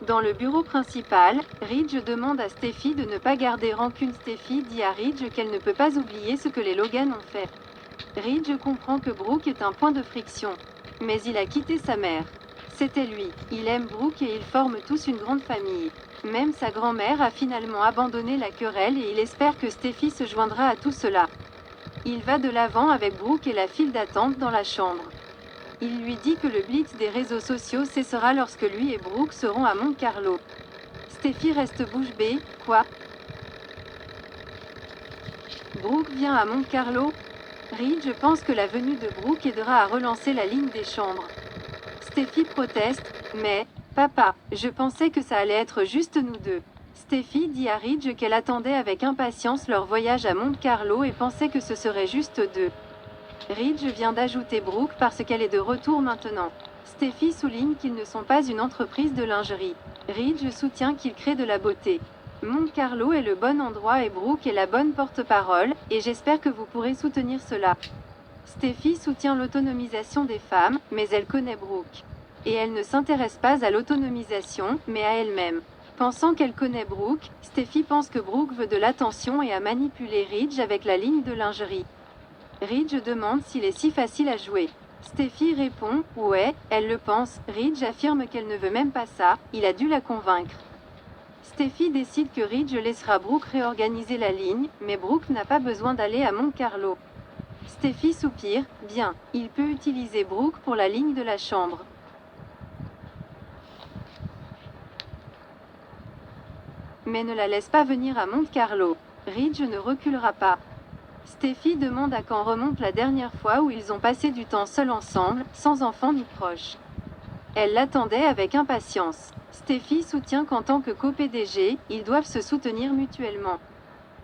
Dans le bureau principal, Ridge demande à Steffi de ne pas garder rancune. Steffi dit à Ridge qu'elle ne peut pas oublier ce que les Logan ont fait. Ridge comprend que Brooke est un point de friction. Mais il a quitté sa mère. C'était lui. Il aime Brooke et ils forment tous une grande famille. Même sa grand-mère a finalement abandonné la querelle et il espère que Steffi se joindra à tout cela. Il va de l'avant avec Brooke et la file d'attente dans la chambre. Il lui dit que le blitz des réseaux sociaux cessera lorsque lui et Brooke seront à Monte Carlo. Steffi reste bouche bée. Quoi? Brooke vient à Monte Carlo? Ridge pense que la venue de Brooke aidera à relancer la ligne des chambres. Steffi proteste, mais, papa, je pensais que ça allait être juste nous deux. Steffi dit à Ridge qu'elle attendait avec impatience leur voyage à Monte Carlo et pensait que ce serait juste deux. Ridge vient d'ajouter Brooke parce qu'elle est de retour maintenant. Steffi souligne qu'ils ne sont pas une entreprise de lingerie. Ridge soutient qu'ils créent de la beauté. Monte Carlo est le bon endroit et Brooke est la bonne porte-parole, et j'espère que vous pourrez soutenir cela. Steffi soutient l'autonomisation des femmes, mais elle connaît Brooke. Et elle ne s'intéresse pas à l'autonomisation, mais à elle-même. Pensant qu'elle connaît Brooke, Steffi pense que Brooke veut de l'attention et a manipulé Ridge avec la ligne de lingerie. Ridge demande s'il est si facile à jouer. Steffi répond « Ouais, elle le pense ». Ridge affirme qu'elle ne veut même pas ça, il a dû la convaincre. Steffi décide que Ridge laissera Brooke réorganiser la ligne, mais Brooke n'a pas besoin d'aller à Monte Carlo. Steffi soupire, bien, il peut utiliser Brooke pour la ligne de la chambre. Mais ne la laisse pas venir à Monte Carlo. Ridge ne reculera pas. Steffi demande à quand remonte la dernière fois où ils ont passé du temps seuls ensemble, sans enfants ni proches. Elle l'attendait avec impatience. Steffi soutient qu'en tant que co-PDG, ils doivent se soutenir mutuellement.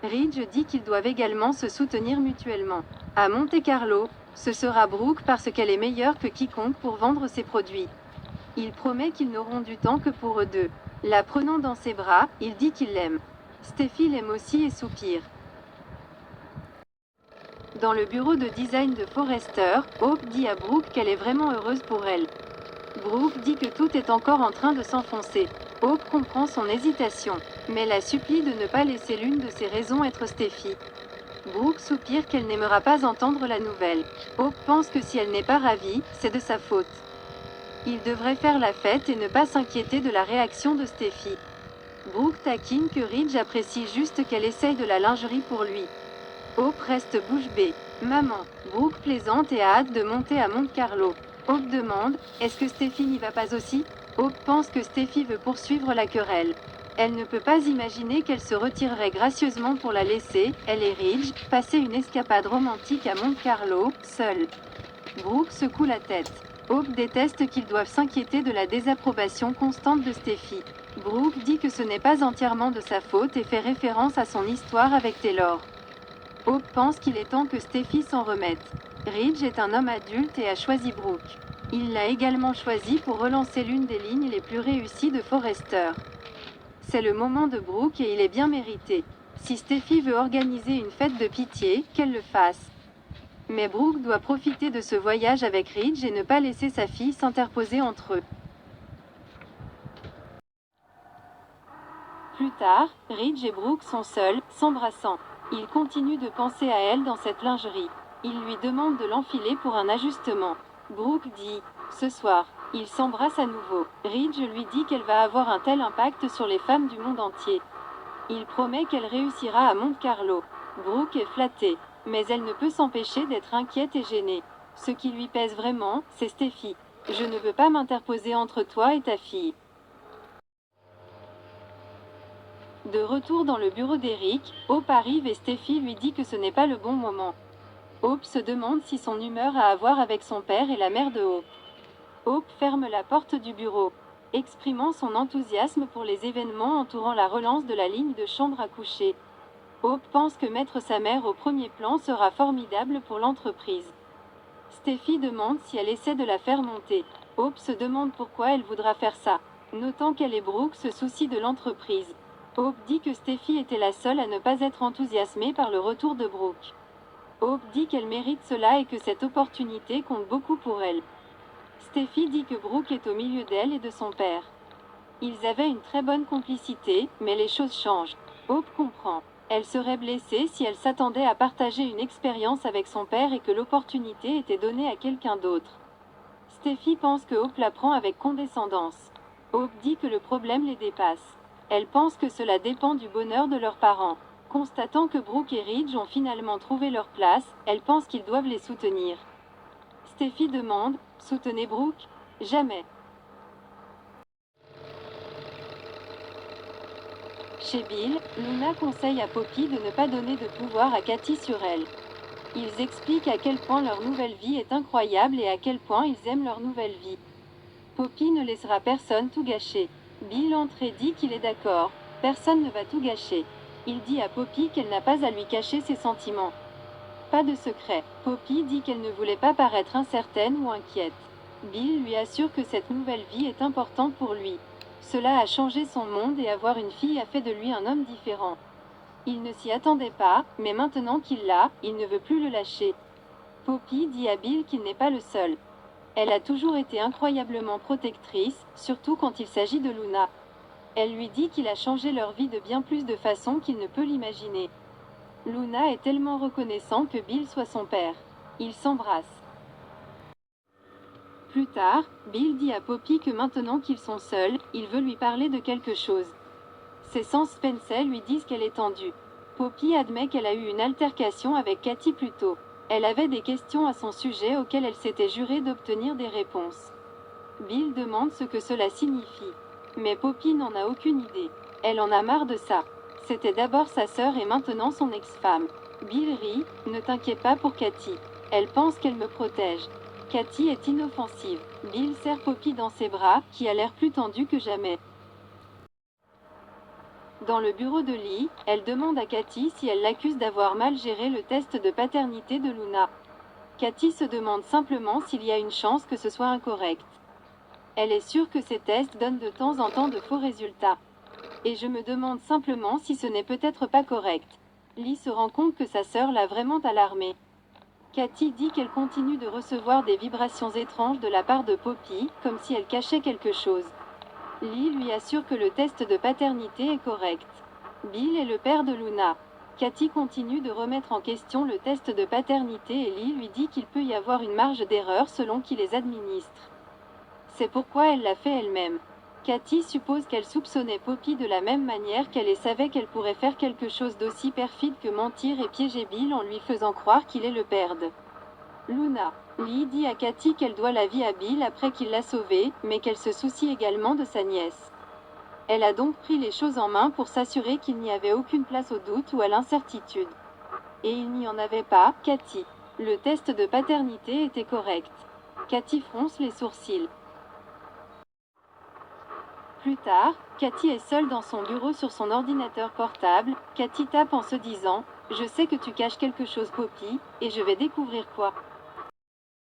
Ridge dit qu'ils doivent également se soutenir mutuellement. À Monte Carlo, ce sera Brooke parce qu'elle est meilleure que quiconque pour vendre ses produits. Il promet qu'ils n'auront du temps que pour eux deux. La prenant dans ses bras, il dit qu'il l'aime. Steffi l'aime aussi et soupire. Dans le bureau de design de Forrester, Hope dit à Brooke qu'elle est vraiment heureuse pour elle. Brooke dit que tout est encore en train de s'enfoncer. Hope comprend son hésitation, mais la supplie de ne pas laisser l'une de ses raisons être Steffi. Brooke soupire qu'elle n'aimera pas entendre la nouvelle. Hope pense que si elle n'est pas ravie, c'est de sa faute. Il devrait faire la fête et ne pas s'inquiéter de la réaction de Steffi. Brooke taquine que Ridge apprécie juste qu'elle essaye de la lingerie pour lui. Hope reste bouche bée. Maman, Brooke plaisante et a hâte de monter à Monte Carlo. Hope demande, est-ce que Steffi n'y va pas aussi? Hope pense que Steffi veut poursuivre la querelle. Elle ne peut pas imaginer qu'elle se retirerait gracieusement pour la laisser, elle et Ridge, passer une escapade romantique à Monte Carlo, seuls. Brooke secoue la tête. Hope déteste qu'ils doivent s'inquiéter de la désapprobation constante de Steffi. Brooke dit que ce n'est pas entièrement de sa faute et fait référence à son histoire avec Taylor. Hope pense qu'il est temps que Steffi s'en remette. Ridge est un homme adulte et a choisi Brooke. Il l'a également choisi pour relancer l'une des lignes les plus réussies de Forrester. C'est le moment de Brooke et il est bien mérité. Si Steffi veut organiser une fête de pitié, qu'elle le fasse. Mais Brooke doit profiter de ce voyage avec Ridge et ne pas laisser sa fille s'interposer entre eux. Plus tard, Ridge et Brooke sont seuls, s'embrassant. Il continue de penser à elle dans cette lingerie. Il lui demande de l'enfiler pour un ajustement. Brooke dit « Ce soir ». Ils s'embrassent à nouveau. Ridge lui dit qu'elle va avoir un tel impact sur les femmes du monde entier. Il promet qu'elle réussira à Monte Carlo. Brooke est flattée, mais elle ne peut s'empêcher d'être inquiète et gênée. Ce qui lui pèse vraiment, c'est Steffi. « Je ne veux pas m'interposer entre toi et ta fille ». De retour dans le bureau d'Eric, Hope arrive et Steffi lui dit que ce n'est pas le bon moment. Hope se demande si son humeur a à voir avec son père et la mère de Hope. Hope ferme la porte du bureau, exprimant son enthousiasme pour les événements entourant la relance de la ligne de chambre à coucher. Hope pense que mettre sa mère au premier plan sera formidable pour l'entreprise. Steffi demande si elle essaie de la faire monter. Hope se demande pourquoi elle voudra faire ça, notant qu'elle et Brooke se soucient de l'entreprise. Hope dit que Steffi était la seule à ne pas être enthousiasmée par le retour de Brooke. Hope dit qu'elle mérite cela et que cette opportunité compte beaucoup pour elle. Steffi dit que Brooke est au milieu d'elle et de son père. Ils avaient une très bonne complicité, mais les choses changent. Hope comprend. Elle serait blessée si elle s'attendait à partager une expérience avec son père et que l'opportunité était donnée à quelqu'un d'autre. Steffi pense que Hope la prend avec condescendance. Hope dit que le problème les dépasse. Elle pense que cela dépend du bonheur de leurs parents. Constatant que Brooke et Ridge ont finalement trouvé leur place, elle pense qu'ils doivent les soutenir. Steffi demande « Soutenez Brooke ?» Jamais. Chez Bill, Luna conseille à Poppy de ne pas donner de pouvoir à Katie sur elle. Ils expliquent à quel point leur nouvelle vie est incroyable et à quel point ils aiment leur nouvelle vie. Poppy ne laissera personne tout gâcher. Bill entre et dit qu'il est d'accord. Personne ne va tout gâcher. Il dit à Poppy qu'elle n'a pas à lui cacher ses sentiments. Pas de secret. Poppy dit qu'elle ne voulait pas paraître incertaine ou inquiète. Bill lui assure que cette nouvelle vie est importante pour lui. Cela a changé son monde et avoir une fille a fait de lui un homme différent. Il ne s'y attendait pas, mais maintenant qu'il l'a, il ne veut plus le lâcher. Poppy dit à Bill qu'il n'est pas le seul. Elle a toujours été incroyablement protectrice, surtout quand il s'agit de Luna. Elle lui dit qu'il a changé leur vie de bien plus de façons qu'il ne peut l'imaginer. Luna est tellement reconnaissant que Bill soit son père. Ils s'embrassent. Plus tard, Bill dit à Poppy que maintenant qu'ils sont seuls, il veut lui parler de quelque chose. Ses sens Spencer lui disent qu'elle est tendue. Poppy admet qu'elle a eu une altercation avec Katie plus tôt. Elle avait des questions à son sujet auxquelles elle s'était jurée d'obtenir des réponses. Bill demande ce que cela signifie. Mais Poppy n'en a aucune idée. Elle en a marre de ça. C'était d'abord sa sœur et maintenant son ex-femme. Bill rit, ne t'inquiète pas pour Katie. Elle pense qu'elle me protège. Katie est inoffensive. Bill serre Poppy dans ses bras, qui a l'air plus tendu que jamais. Dans le bureau de Lee, elle demande à Katie si elle l'accuse d'avoir mal géré le test de paternité de Luna. Katie se demande simplement s'il y a une chance que ce soit incorrect. Elle est sûre que ces tests donnent de temps en temps de faux résultats. Et je me demande simplement si ce n'est peut-être pas correct. Lee se rend compte que sa sœur l'a vraiment alarmée. Katie dit qu'elle continue de recevoir des vibrations étranges de la part de Poppy, comme si elle cachait quelque chose. Lee lui assure que le test de paternité est correct. Bill est le père de Luna. Katie continue de remettre en question le test de paternité et Lee lui dit qu'il peut y avoir une marge d'erreur selon qui les administre. C'est pourquoi elle l'a fait elle-même. Katie suppose qu'elle soupçonnait Poppy de la même manière qu'elle savait qu'elle pourrait faire quelque chose d'aussi perfide que mentir et piéger Bill en lui faisant croire qu'il est le père de Luna. Lee dit à Katie qu'elle doit la vie à Bill après qu'il l'a sauvée, mais qu'elle se soucie également de sa nièce. Elle a donc pris les choses en main pour s'assurer qu'il n'y avait aucune place au doute ou à l'incertitude. Et il n'y en avait pas, Katie. Le test de paternité était correct. Katie fronce les sourcils. Plus tard, Katie est seule dans son bureau sur son ordinateur portable. Katie tape en se disant « Je sais que tu caches quelque chose, Poppy, et je vais découvrir quoi. »